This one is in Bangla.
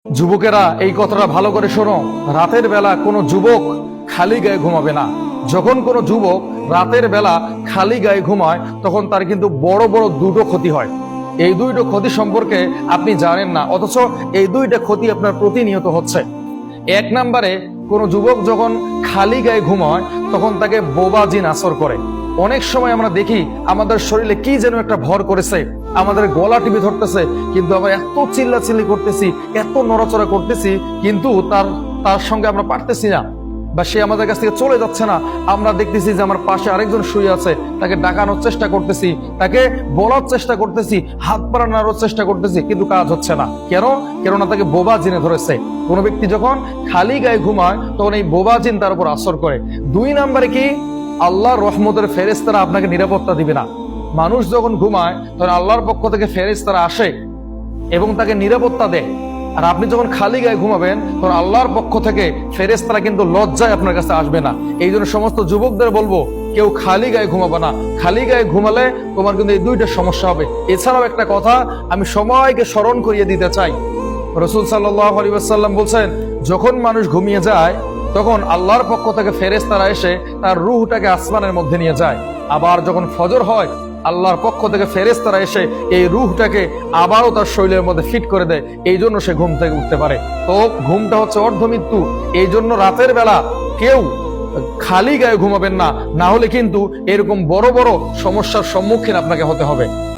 যুবকেরা এই কথাটা ভালো করে শোনো, রাতের বেলা কোনো যুবক খালি গায়ে ঘুমাবে না। যখন কোনো যুবক রাতের বেলা খালি গায়ে ঘুমায় তখন তার কিন্তু বড় বড় দুটো ক্ষতি হয়। এই দুইটো ক্ষতি সম্পর্কে আপনি জানেন না, অথচ এই দুইটা ক্ষতি আপনার প্রতিনিয়ত হচ্ছে। এক নম্বরে, কোনো যুবক যখন খালি গায়ে ঘুমায় তখন তাকে বোবা জিন আসর করে। অনেক সময় আমরা দেখি আমাদের শরীরে কি যেন একটা ভর করেছে, আমাদের গলা টিপে ধরতেছে, কিন্তু আমরা এত চিল্লাচিল্লি করতেছি, এত নড়াচড়া করতেছি, কিন্তু তার সঙ্গে আমরা পারতেছি না, বা সে আমাদের কাছ থেকে চলে যাচ্ছে না। আমরা দেখতেছি যে আমার পাশে আরেকজন শুয়ে আছে, তাকে ডাকানোর চেষ্টা করতেছি, তাকে বলার চেষ্টা করতেছি, হাত পা নাড়ানোর চেষ্টা করতেছি, কিন্তু কাজ হচ্ছে না। কেননা তাকে বোবা জিনে ধরেছে। কোনো ব্যক্তি যখন খালি গায়ে ঘুমায় তখন এই বোবা জিন তার উপর আসর করে। দুই নম্বরে কি, আল্লাহর রহমতের ফেরেশতারা আপনাকে নিরাপত্তা দিবে না। মানুষ যখন ঘুমায় তখন আল্লাহর পক্ষ থেকে ফেরেশতারা আসে এবং তাকে নিরাপত্তা দেয়। আর আপনি যখন খালি গায়ে ঘুমাবেন তখন আল্লাহর পক্ষ থেকে ফেরেশতারা কিন্তু লজ্জায় আপনার কাছে আসবে না। এই জন্য সমস্ত যুবকদের বলবো, কেউ খালি গায়ে ঘুমাবে না। খালি গায়ে ঘুমালে তোমার কিন্তু এই দুইটা সমস্যা হবে। এছাড়াও একটা কথা আমি সময়কে স্মরণ করিয়ে দিতে চাই। রাসূল সাল্লাল্লাহু আলাইহি ওয়াসাল্লাম বলছেন, যখন মানুষ ঘুমিয়ে যায় তখন আল্লাহর পক্ষ থেকে ফেরেশতারা এসে তার রূহটাকে আসমানের মধ্যে নিয়ে যায়। আবার যখন ফজর হয় আল্লাহর পক্ষ থেকে ফেরেশতারা এসে এই রূহটাকে আবারও তার শরীরের মধ্যে ফিট করে দেয়। এই জন্য সে ঘুম থেকে উঠতে পারে। তো ঘুমটা হচ্ছে অর্ধমৃত্যু। এই জন্য রাতের বেলা কেউ খালি গায়ে ঘুমাবেন না, না হলে কিন্তু এরকম বড় বড় সমস্যার সম্মুখীন আপনাকে হতে হবে।